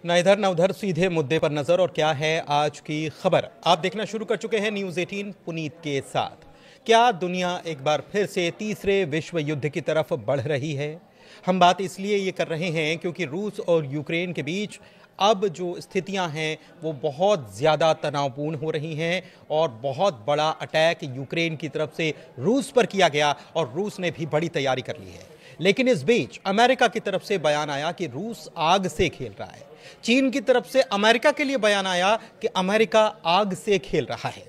न इधर न उधर, सीधे मुद्दे पर नजर। और क्या है आज की खबर, आप देखना शुरू कर चुके हैं न्यूज़ 18 पुनीत के साथ। क्या दुनिया एक बार फिर से तीसरे विश्व युद्ध की तरफ बढ़ रही है? हम बात इसलिए ये कर रहे हैं क्योंकि रूस और यूक्रेन के बीच अब जो स्थितियां हैं वो बहुत ज़्यादा तनावपूर्ण हो रही हैं और बहुत बड़ा अटैक यूक्रेन की तरफ से रूस पर किया गया और रूस ने भी बड़ी तैयारी कर ली है। लेकिन इस बीच अमेरिका की तरफ से बयान आया कि रूस आग से खेल रहा है। चीन की तरफ से अमेरिका के लिए बयान आया कि अमेरिका आग से खेल रहा है।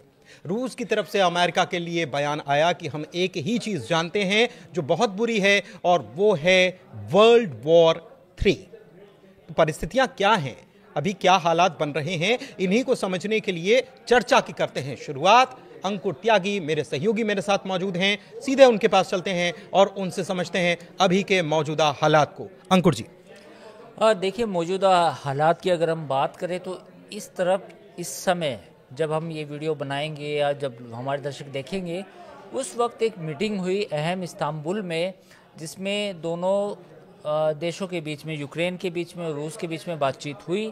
रूस की तरफ से अमेरिका के लिए बयान आया कि हम एक ही चीज जानते हैं जो बहुत बुरी है और वो है वर्ल्ड वॉर 3। परिस्थितियां क्या हैं, अभी क्या हालात बन रहे हैं, इन्हीं को समझने के लिए चर्चा की करते हैं शुरुआत। अंकुर त्यागी मेरे सहयोगी मेरे साथ मौजूद हैं, सीधे उनके पास चलते हैं और उनसे समझते हैं अभी के मौजूदा हालात को। अंकुर जी। देखिए, मौजूदा हालात की अगर हम बात करें तो इस तरफ इस समय जब हम ये वीडियो बनाएंगे या जब हमारे दर्शक देखेंगे, उस वक्त एक मीटिंग हुई अहम इस्तांबुल में, जिसमें दोनों देशों के बीच में, यूक्रेन के बीच में और रूस के बीच में बातचीत हुई।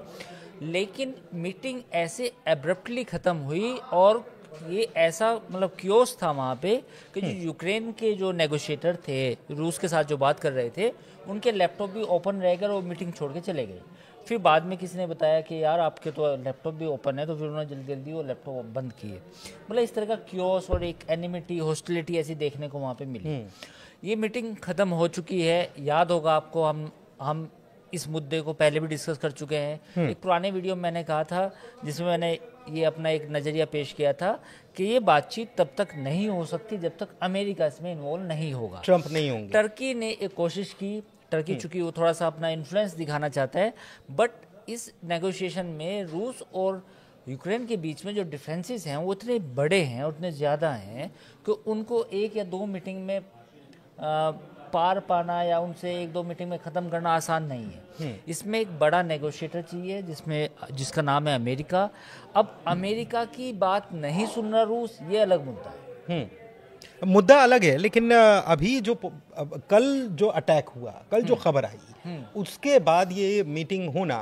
लेकिन मीटिंग ऐसे एब्रप्टली ख़त्म हुई और ये ऐसा मतलब क्योस था वहाँ पे कि जो यूक्रेन के जो नेगोशिएटर थे, रूस के साथ जो बात कर रहे थे, उनके लैपटॉप भी ओपन रह गए और वो मीटिंग छोड़ के चले गए। फिर बाद में किसी ने बताया कि यार आपके तो लैपटॉप भी ओपन है, तो फिर उन्होंने जल्दी जल्दी वो लैपटॉप बंद किए। मतलब इस तरह का क्योस और एक एनिमिटी, हॉस्टिलिटी ऐसी देखने को वहाँ पे मिली। ये मीटिंग ख़त्म हो चुकी है। याद होगा आपको, हम इस मुद्दे को पहले भी डिस्कस कर चुके हैं। एक पुराने वीडियो में मैंने कहा था, जिसमें मैंने ये अपना एक नज़रिया पेश किया था कि ये बातचीत तब तक नहीं हो सकती जब तक अमेरिका इसमें इन्वॉल्व नहीं होगा, ट्रंप नहीं होंगे। टर्की ने एक कोशिश की, टर्की चूंकि वो थोड़ा सा अपना इन्फ्लुएंस दिखाना चाहता है, बट इस नेगोशिएशन में रूस और यूक्रेन के बीच में जो डिफरेंसेस हैं वो इतने बड़े हैं, उतने ज़्यादा हैं कि उनको एक या दो मीटिंग में पार पाना या उनसे एक दो मीटिंग में ख़त्म करना आसान नहीं है। इसमें एक बड़ा नेगोशिएटर चाहिए जिसका नाम है अमेरिका। अब अमेरिका की बात नहीं सुन रहा रूस, ये अलग मुद्दा है। मुद्दा अलग है, लेकिन अभी जो कल जो अटैक हुआ, कल जो खबर आई, उसके बाद ये मीटिंग होना,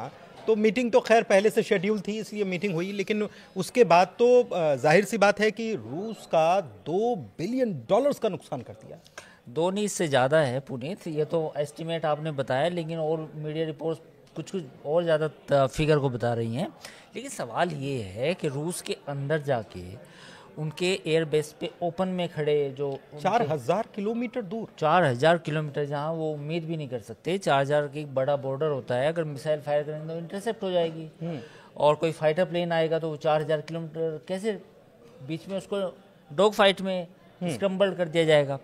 तो मीटिंग तो खैर पहले से शेड्यूल थी इसलिए मीटिंग हुई, लेकिन उसके बाद तो जाहिर सी बात है कि रूस का $2 बिलियन का नुकसान कर दिया। 2 नहीं, इससे ज़्यादा है पुनीत। ये तो एस्टिमेट आपने बताया, लेकिन और मीडिया रिपोर्ट्स कुछ कुछ और ज़्यादा फिगर को बता रही हैं। लेकिन सवाल ये है कि रूस के अंदर जाके उनके एयरबेस पे ओपन में खड़े जो 4000 किलोमीटर दूर, 4000 किलोमीटर, जहाँ वो उम्मीद भी नहीं कर सकते। 4000 की एक बड़ा बॉर्डर होता है, अगर मिसाइल फायर करेंगे तो इंटरसेप्ट हो जाएगी, और कोई फाइटर प्लेन आएगा तो वो 4000 किलोमीटर कैसे बीच में उसको डॉग फाइट में स्क्रम्बल कर दिया जाएगा।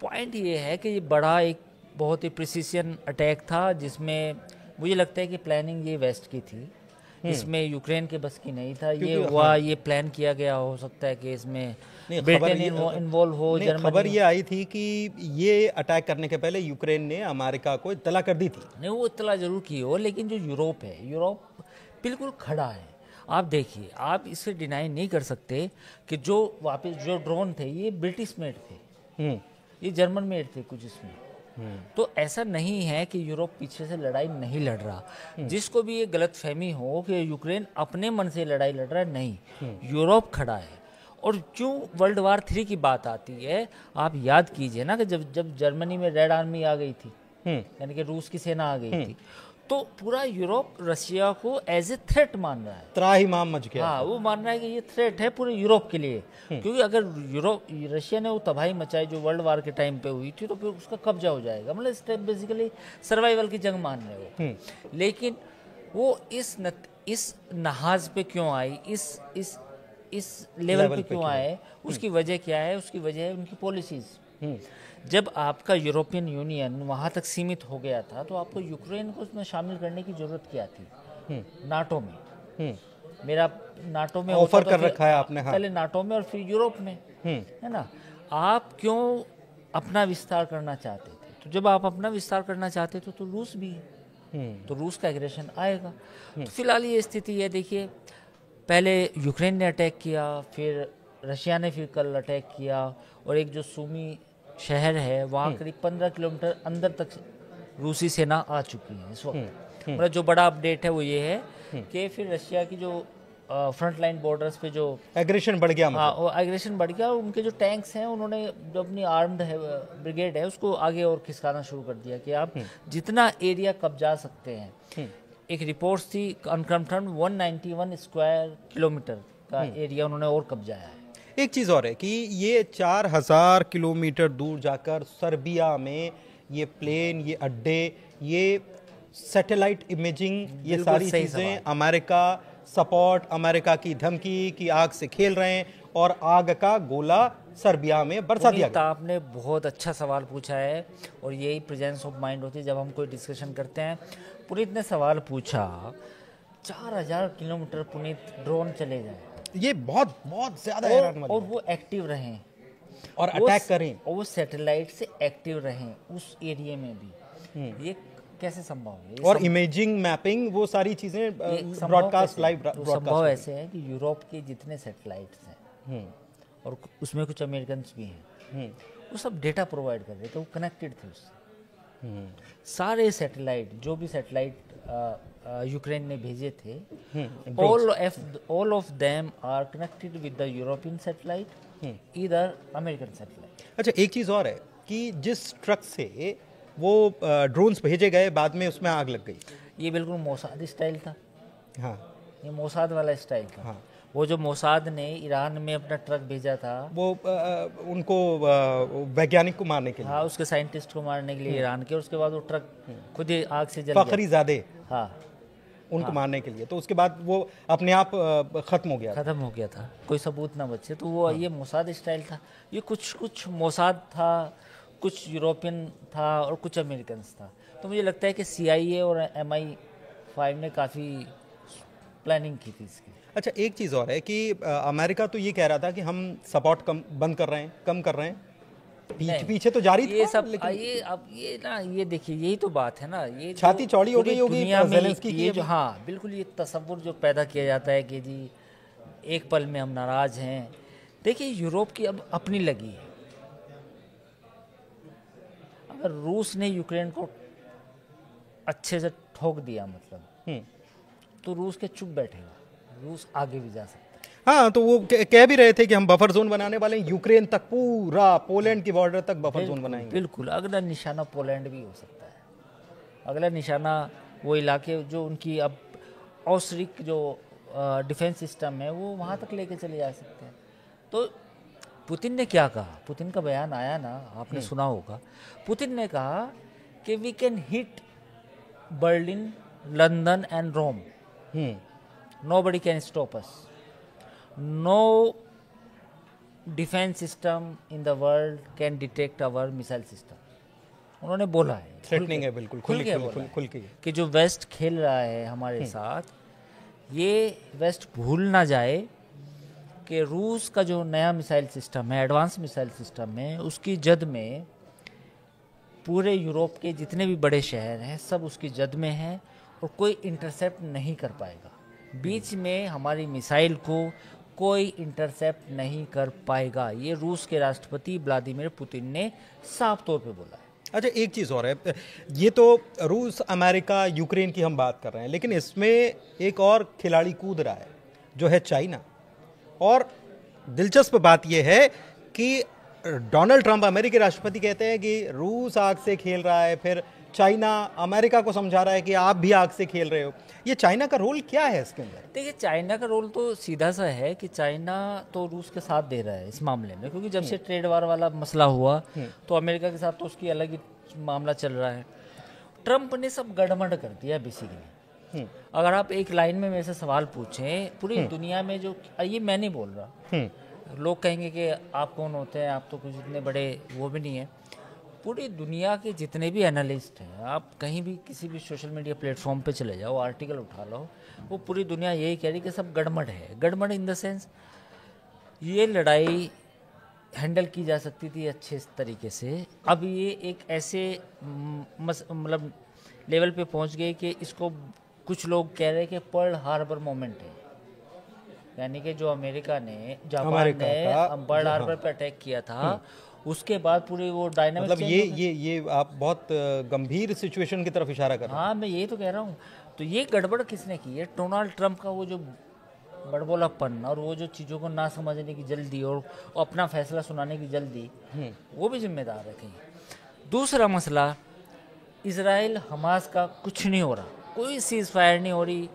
पॉइंट ये है कि ये बड़ा एक बहुत ही प्रिसीशन अटैक था, जिसमें मुझे लगता है कि प्लानिंग ये वेस्ट की थी, इसमें यूक्रेन के बस की नहीं था। ये हुआ, ये प्लान किया गया, हो सकता है कि इसमें ब्रिटेन इन्वॉल्व हो। खबर ये आई थी कि ये अटैक करने के पहले यूक्रेन ने अमेरिका को इत्तला कर दी थी। नहीं, वो इत्तला जरूर की हो, लेकिन जो यूरोप है, यूरोप बिल्कुल खड़ा है। आप देखिए, आप इसे डिनाई नहीं कर सकते कि जो वापस जो ड्रोन थे ये ब्रिटिश मेड थे, ये जर्मन मेड थे कुछ इसमें। तो ऐसा नहीं है कि यूरोप पीछे से लड़ाई नहीं लड़ रहा। जिसको भी ये गलत फहमी हो कि यूक्रेन अपने मन से लड़ाई लड़ रहा है, नहीं, यूरोप खड़ा है। और क्यों वर्ल्ड वार 3 की बात आती है, आप याद कीजिए ना कि जब जर्मनी में रेड आर्मी आ गई थी, यानी कि रूस की सेना आ गई थी, तो पूरा यूरोप रशिया को एज ए थ्रेट मान रहा है। त्राहिमाम मच गया। हाँ, वो मान रहा है कि ये थ्रेट है पूरे यूरोप के लिए, क्योंकि अगर रशिया ने वो तबाही मचाई जो वर्ल्ड वार के टाइम पे हुई थी, तो फिर उसका कब्जा हो जाएगा। मतलब बेसिकली सर्वाइवल की जंग मान रहे हो। लेकिन वो इस नहाज पे क्यों आई, इस लेवल पे क्यों आए, उसकी वजह क्या है? उसकी वजह है उनकी पॉलिसीज। जब आपका यूरोपियन यूनियन वहाँ तक सीमित हो गया था, तो आपको यूक्रेन को उसमें शामिल करने की जरूरत क्या थी? नाटो में। मेरा नाटो में ऑफर कर रखा है आपने। हाँ। पहले नाटो में और फिर यूरोप में, है ना। आप क्यों अपना विस्तार करना चाहते थे? तो जब आप अपना विस्तार करना चाहते थे तो रूस भी है, तो रूस का एग्रेशन आएगा। तो फिलहाल ये स्थिति है। देखिए, पहले यूक्रेन ने अटैक किया, फिर रशिया ने फिर कल अटैक किया, और एक जो सूमी शहर है वहाँ करीब 15 किलोमीटर अंदर तक रूसी सेना आ चुकी है इस वक्त। मतलब जो बड़ा अपडेट है वो ये है कि फिर रशिया की जो फ्रंट लाइन बॉर्डर्स पे जो एग्रेशन बढ़ गया, हाँ वो एग्रेशन बढ़ गया, और उनके जो टैंक्स हैं उन्होंने जो अपनी आर्म्ड है ब्रिगेड है उसको आगे और खिसकाना शुरू कर दिया कि आप जितना एरिया कब्जा सकते हैं। एक रिपोर्ट थी अनकन्फर्म्ड 191 स्क्वायर किलोमीटर का एरिया उन्होंने और कब्जाया है। एक चीज और है कि ये 4000 किलोमीटर दूर जाकर सर्बिया में ये प्लेन, ये अड्डे, ये सैटेलाइट इमेजिंग, ये सारी चीजें अमेरिका सपोर्ट, अमेरिका की धमकी की आग से खेल रहे हैं और आग का गोला सर्बिया में बरसा दिया गया। आपने बहुत अच्छा सवाल पूछा है और यही प्रेजेंस ऑफ माइंड होती है जब हम कोई डिस्कशन करते हैं। पुनीत ने सवाल पूछा 4000 किलोमीटर पुनीत ड्रोन चले जाए, ये बहुत बहुत ज्यादा हैरान वाली, और वो एक्टिव रहें और अटैक करें और वो सैटेलाइट से एक्टिव रहें उस एरिया में भी, ये कैसे संभव है? और इमेजिंग, मैपिंग, वो सारी चीजें ब्रॉडकास्ट, लाइव ब्रॉडकास्ट संभव ऐसे है कि यूरोप के जितने सैटेलाइट्स हैं और उसमें कुछ अमेरिकन भी हैं, वो सब डेटा प्रोवाइड कर रहे थे, वो कनेक्टेड थे उससे। सारे सैटेलाइट, जो भी सैटेलाइट यूक्रेन ने भेजे थे, all of them are connected with the European satellite, इधर अमेरिकन सैटेलाइट। अच्छा, एक चीज और है कि जिस ट्रक से वो ड्रोन्स भेजे गए, बाद में उसमें आग लग गई, ये बिल्कुल मोसाद स्टाइल था। हाँ, ये मोसाद वाला स्टाइल था। हाँ। वो जो मोसाद ने ईरान में अपना ट्रक भेजा था, वो उनको वैज्ञानिक को मारने के लिए, हाँ, उसके साइंटिस्ट को मारने के लिए ईरान के, और उसके बाद वो ट्रक खुद ही आग से जल गया। फखरीजादे, हाँ, उनको मारने के लिए, तो उसके बाद वो अपने आप खत्म हो गया था, कोई सबूत ना बचे। तो वो ये मोसाद स्टाइल था। ये कुछ मोसाद था, कुछ यूरोपियन था और कुछ अमेरिकन था। तो मुझे लगता है कि CIA और MI5 ने काफ़ी प्लानिंग की थी इसकी। अच्छा, एक चीज़ और है कि अमेरिका तो ये कह रहा था कि हम सपोर्ट कम कर रहे हैं, पीछे तो जारी ये था, सब, लेकिन ये देखिए, यही तो बात है ना, ये छाती चौड़ी हो गई होगी ज़ेलेंस्की की, जो, हाँ बिल्कुल, ये तसव्वुर जो पैदा किया जाता है कि जी एक पल में हम नाराज़ हैं। देखिए, यूरोप की अब अपनी लगी है। अगर रूस ने यूक्रेन को अच्छे से ठोक दिया, मतलब, तो रूस के चुप बैठेगा, रूस आगे भी जा सकता है। हाँ, तो वो कह भी रहे थे कि हम बफर जोन बनाने वाले हैं, यूक्रेन तक, पूरा पोलैंड की बॉर्डर तक बफर जोन बनाएंगे। बिल्कुल, अगला निशाना पोलैंड भी हो सकता है। अगला निशाना वो इलाके जो उनकी अब औसरिक जो डिफेंस सिस्टम है वो वहाँ तक लेके चले जा सकते हैं। तो पुतिन ने क्या कहा? पुतिन का बयान आया ना, आपने सुना होगा। पुतिन ने कहा कि we can hit Berlin, London and Rome, nobody can stop us, no defence system in the world can detect our missile system. उन्होंने बोला है, थ्रेटनिंग है, बिल्कुल खुल के कि जो वेस्ट खेल रहा है हमारे साथ, ये वेस्ट भूल ना जाए कि रूस का जो नया मिसाइल सिस्टम है, एडवांस मिसाइल सिस्टम है, उसकी जद में पूरे यूरोप के जितने भी बड़े शहर हैं सब उसकी जद में हैं और कोई इंटरसेप्ट नहीं कर पाएगा। बीच में हमारी मिसाइल को कोई इंटरसेप्ट नहीं कर पाएगा। ये रूस के राष्ट्रपति व्लादिमीर पुतिन ने साफ तौर पे बोला है। अच्छा, एक चीज़ और है, ये तो रूस, अमेरिका, यूक्रेन की हम बात कर रहे हैं, लेकिन इसमें एक और खिलाड़ी कूद रहा है जो है चाइना। और दिलचस्प बात यह है कि डोनाल्ड ट्रंप, अमेरिकी राष्ट्रपति, कहते हैं कि रूस आग से खेल रहा है, फिर चाइना अमेरिका को समझा रहा है कि आप भी आग से खेल रहे हो। ये चाइना का रोल क्या है इसके अंदर? देखिए, चाइना का रोल तो सीधा सा है कि चाइना तो रूस के साथ दे रहा है इस मामले में, क्योंकि जब से ट्रेड वार वाला मसला हुआ तो अमेरिका के साथ तो उसकी अलग ही मामला चल रहा है। ट्रंप ने सब गड़बड़ कर दिया बेसिकली। अगर आप एक लाइन में मेरे से सवाल पूछें, पूरी दुनिया में जो, ये मैं नहीं बोल रहा, लोग कहेंगे कि आप कौन होते हैं, आप तो कुछ इतने बड़े वो भी नहीं है। पूरी दुनिया के जितने भी एनालिस्ट हैं, आप कहीं भी किसी भी सोशल मीडिया प्लेटफॉर्म पे चले जाओ, आर्टिकल उठा लो, वो पूरी दुनिया यही कह रही कि सब गड़बड़ है। गड़बड़ इन द सेंस, ये लड़ाई हैंडल की जा सकती थी अच्छे तरीके से, अब ये एक ऐसे मतलब लेवल पे पहुंच गए कि इसको कुछ लोग कह रहे हैं कि पर्ल हार्बर मोमेंट है, यानी कि जो अमेरिका ने, जापान ने पर्ल हार्बर पे अटैक किया था उसके बाद पूरी वो डायनामिक मतलब ये आप बहुत गंभीर सिचुएशन की तरफ इशारा कर रहे हैं। हाँ, मैं ये तो कह रहा हूँ। तो ये गड़बड़ किसने की है? डोनाल्ड ट्रंप का वो जो बड़बोलापन और वो जो चीज़ों को ना समझने की जल्दी और अपना फैसला सुनाने की जल्दी, वो भी जिम्मेदार है कहीं। दूसरा मसला, इजराइल हमास का कुछ नहीं हो रहा, कोई सीज फायर नहीं हो रही।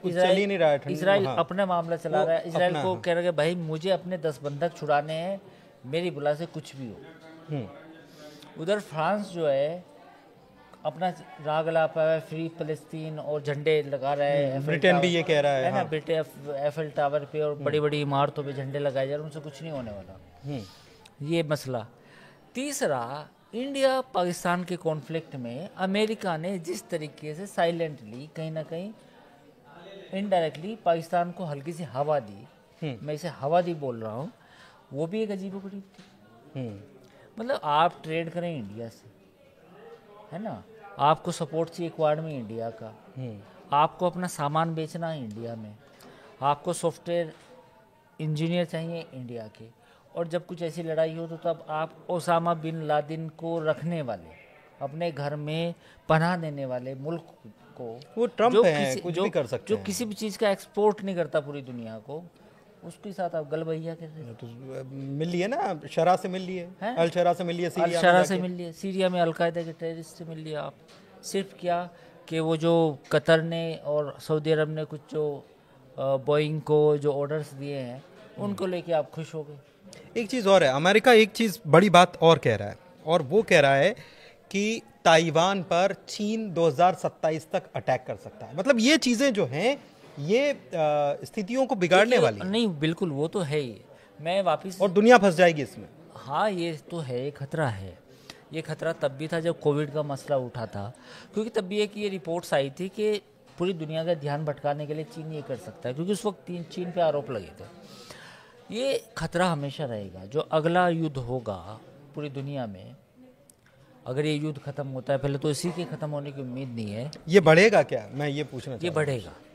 चल ही नहीं रहा है इजराइल हाँ। अपना मामला चला रहा है। इजराइल को हाँ। कह रहा है भाई मुझे अपने 10 बंधक छुड़ाने हैं, मेरी बुला से कुछ भी हो। उधर फ्रांस जो है अपना राग लापा है, फ्री फलस्तीन और झंडे लगा रहा है। ब्रिटेन भी ये कह रहा है ना, ब्रिटेन एफएल टावर पे और बड़ी बड़ी इमारतों पे झंडे लगाए जा रहे हैं, उनसे कुछ नहीं होने वाला। ये मसला। तीसरा, इंडिया पाकिस्तान के कॉन्फ्लिक्ट में अमेरिका ने जिस तरीके से साइलेंटली कहीं ना कहीं इनडायरेक्टली पाकिस्तान को हल्की सी हवा दी, मैं इसे हवा दी बोल रहा हूँ, वो भी एक अजीबोगरीब थी। मतलब आप ट्रेड करें इंडिया से, है ना, आपको सपोर्ट चाहिए क्वाड में इंडिया का, आपको अपना सामान बेचना है इंडिया में, आपको सॉफ्टवेयर इंजीनियर चाहिए इंडिया के, और जब कुछ ऐसी लड़ाई हो तो तब आप ओसामा बिन लादेन को रखने वाले, अपने घर में पनाह देने वाले मुल्क को, वो ट्रम्प है, कुछ भी कर सकते हैं, जो किसी भी चीज़ का एक्सपोर्ट नहीं करता पूरी दुनिया को, उसके साथ आप गलबैया कैसे? तो मिल लिए ना, शरा से मिल लिए, अल शरा से मिल लिए, अल शरा से मिल लिए, सीरिया में अलकायदा के टेररिस्ट से मिल लिया आप। सिर्फ क्या कि वो जो कतर ने और सऊदी अरब ने कुछ जो बोइंग को जो ऑर्डर्स दिए हैं उनको लेके आप खुश हो गए। एक चीज़ और है, अमेरिका एक चीज़ बड़ी बात और कह रहा है, और वो कह रहा है कि ताइवान पर चीन 2027 तक अटैक कर सकता है। मतलब ये चीज़ें जो हैं ये स्थितियों को बिगाड़ने वाली नहीं, बिल्कुल वो तो है ही। मैं वापस, और दुनिया फंस जाएगी इसमें। हाँ, ये तो है, ये खतरा है। ये खतरा तब भी था जब कोविड का मसला उठा था, क्योंकि तब भी एक ये रिपोर्ट्स आई थी कि पूरी दुनिया का ध्यान भटकाने के लिए चीन ये कर सकता है, क्योंकि उस वक्त चीन पे आरोप लगे थे। ये खतरा हमेशा रहेगा। जो अगला युद्ध होगा पूरी दुनिया में, अगर ये युद्ध खत्म होता है, पहले तो इसी के खत्म होने की उम्मीद नहीं है। ये बढ़ेगा क्या, मैं ये पूछना चाहता हूं।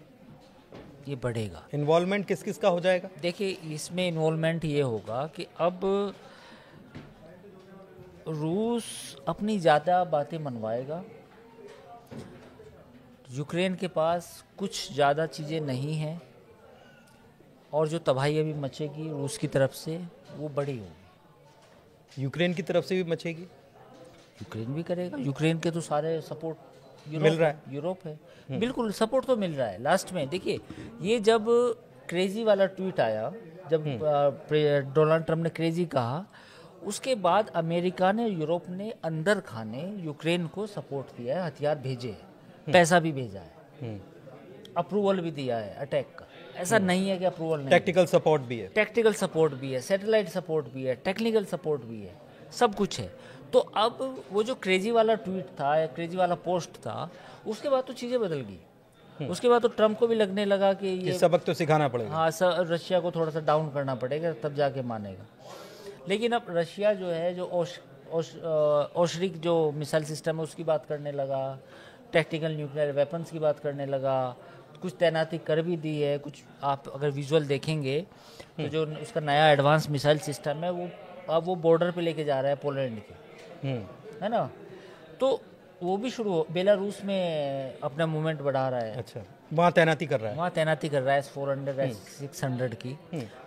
ये बढ़ेगा। इन्वॉल्वमेंट किस किस का हो जाएगा? देखिए, इसमें इन्वॉल्वमेंट ये होगा कि अब रूस अपनी ज़्यादा बातें मनवाएगा। यूक्रेन के पास कुछ ज़्यादा चीज़ें नहीं हैं, और जो तबाही अभी मचेगी रूस की तरफ से वो बड़ी होगी। यूक्रेन की तरफ से भी मचेगी? यूक्रेन भी करेगा। यूक्रेन के तो सारे सपोर्ट मिल रहा है, यूरोप है, बिल्कुल सपोर्ट तो मिल रहा है। लास्ट में देखिए, ये जब क्रेजी वाला ट्वीट आया, जब डोनाल्ड ट्रंप ने क्रेजी कहा, उसके बाद अमेरिका ने, यूरोप ने अंदर खाने यूक्रेन को सपोर्ट दिया है, हथियार भेजे, पैसा भी भेजा है, अप्रूवल भी दिया है अटैक का। ऐसा नहीं है कि अप्रूवल नहीं, टेक्निकल सपोर्ट भी है, टेक्निकल सपोर्ट भी है, सैटेलाइट सपोर्ट भी है, टेक्निकल सपोर्ट भी है, सब कुछ है। तो अब वो जो क्रेजी वाला ट्वीट था या क्रेजी वाला पोस्ट था, उसके बाद तो चीज़ें बदल गई। उसके बाद तो ट्रंप को भी लगने लगा कि ये सबक तो सिखाना पड़ेगा। हाँ, रशिया को थोड़ा सा डाउन करना पड़ेगा, तब जाके मानेगा। लेकिन अब रशिया जो है, जो ओशरिक जो मिसाइल सिस्टम है उसकी बात करने लगा, टैक्टिकल न्यूक्लियर वेपन्स की बात करने लगा, कुछ तैनाती कर भी दी है। कुछ आप अगर विजुअल देखेंगे तो जो उसका नया एडवांस मिसाइल सिस्टम है वो अब वो बॉर्डर पे लेके जा रहा है पोलैंड के, है ना। तो वो भी शुरू हो, बेलारूस में अपना मूवमेंट बढ़ा रहा है। अच्छा, वहाँ तैनाती कर रहा है, वहाँ तैनाती कर रहा है S-400 S-600 की,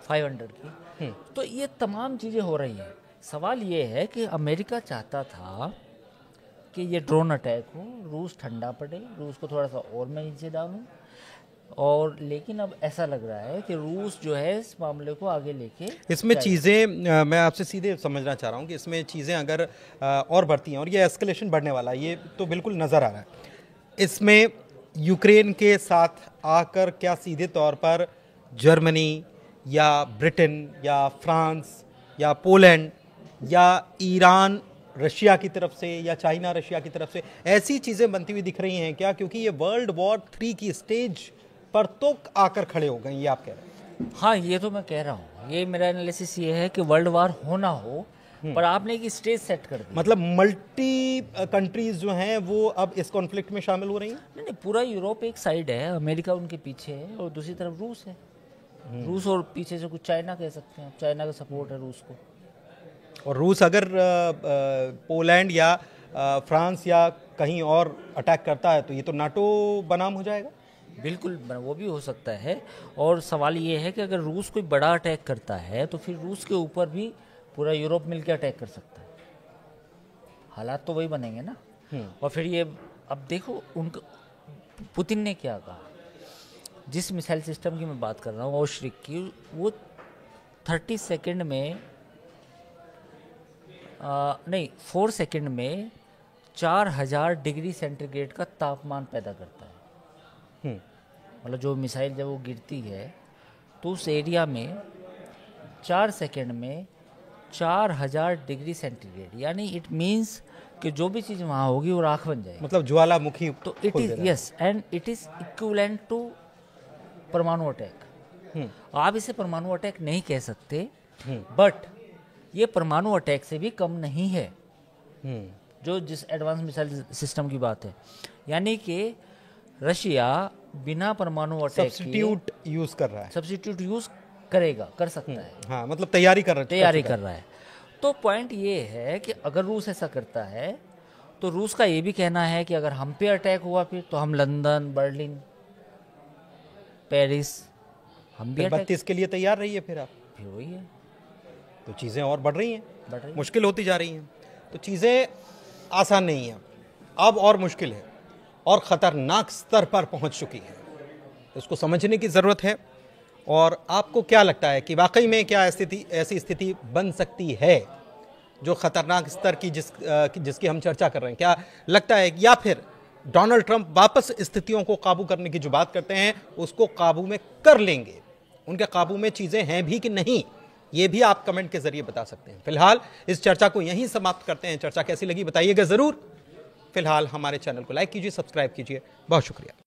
500 की। तो ये तमाम चीज़ें हो रही हैं। सवाल ये है कि अमेरिका चाहता था कि ये ड्रोन अटैक हो, रूस ठंडा पड़े, रूस को थोड़ा सा और मैं नीचे डालूं, और लेकिन अब ऐसा लग रहा है कि रूस जो है इस मामले को आगे लेके इसमें चीज़ें, मैं आपसे सीधे समझना चाह रहा हूँ कि इसमें चीज़ें अगर और बढ़ती हैं और ये एस्केलेशन बढ़ने वाला है, ये तो बिल्कुल नज़र आ रहा है। इसमें यूक्रेन के साथ आकर क्या सीधे तौर पर जर्मनी या ब्रिटेन या फ्रांस या पोलैंड या ईरान रशिया की तरफ से या चाइना रशिया की तरफ से ऐसी चीज़ें बनती हुई दिख रही हैं क्या? क्योंकि ये वर्ल्ड वॉर 3 की स्टेज पर तो आकर खड़े हो गए, ये आप कह रहे हैं। हाँ, ये तो मैं कह रहा हूँ। ये मेरा एनालिसिस ये है कि वर्ल्ड वार होना हो, पर आपने एक स्टेज सेट कर दी। मतलब मल्टी कंट्रीज जो हैं वो अब इस कॉन्फ्लिक्ट में शामिल हो रही हैं। नहीं, पूरा यूरोप एक साइड है, अमेरिका उनके पीछे है, और दूसरी तरफ रूस है। रूस और पीछे से कुछ चाइना कह सकते हैं, चाइना का सपोर्ट है रूस को। और रूस अगर पोलैंड या फ्रांस या कहीं और अटैक करता है तो ये तो नाटो बनाम हो जाएगा। बिल्कुल वो भी हो सकता है। और सवाल ये है कि अगर रूस कोई बड़ा अटैक करता है तो फिर रूस के ऊपर भी पूरा यूरोप मिलकर अटैक कर सकता है। हालात तो वही बनेंगे ना। और फिर ये अब देखो उनका पुतिन ने क्या कहा, जिस मिसाइल सिस्टम की मैं बात कर रहा हूँ ओश्रिक की, वो 30 सेकंड में नहीं 4 सेकंड में 4000 डिग्री सेंटीग्रेड का तापमान पैदा करता है। मतलब जो मिसाइल जब वो गिरती है तो उस एरिया में 4 सेकंड में 4000 डिग्री सेंटीग्रेड, यानी इट मीन्स कि जो भी चीज़ वहाँ होगी वो राख बन जाएगी। मतलब ज्वालामुखी। तो it is yes and it is equivalent to परमाणु अटैक। आप इसे परमाणु अटैक नहीं कह सकते, बट ये परमाणु अटैक से भी कम नहीं है। जो जिस एडवांस मिसाइल सिस्टम की बात है, यानी कि रशिया बिना परमाणु अटैक सब्स्टिट्यूट यूज कर रहा है, सब्स्टिट्यूट यूज करेगा, कर सकता है। हाँ, मतलब तैयारी कर रहा है। तो पॉइंट ये है कि अगर रूस ऐसा करता है तो रूस का ये भी कहना है कि अगर हम पे अटैक हुआ फिर तो हम लंदन, बर्लिन, पेरिस हम भी 32 के लिए तैयार रहिए। फिर आप फिर वही है, तो चीज़ें और बढ़ रही हैं, मुश्किल होती जा रही हैं। तो चीज़ें आसान नहीं हैं, अब और मुश्किल है और ख़तरनाक स्तर पर पहुंच चुकी है। तो इसको समझने की ज़रूरत है। और आपको क्या लगता है कि वाकई में क्या ऐसी स्थिति बन सकती है जो ख़तरनाक स्तर की जिसकी हम चर्चा कर रहे हैं? क्या लगता है, या फिर डोनाल्ड ट्रंप वापस स्थितियों को काबू करने की जो बात करते हैं उसको काबू में कर लेंगे? उनके काबू में चीज़ें हैं भी कि नहीं, ये भी आप कमेंट के जरिए बता सकते हैं। फिलहाल इस चर्चा को यहीं समाप्त करते हैं। चर्चा कैसी लगी बताइएगा ज़रूर। फिलहाल हमारे चैनल को लाइक कीजिए, सब्सक्राइब कीजिए। बहुत शुक्रिया।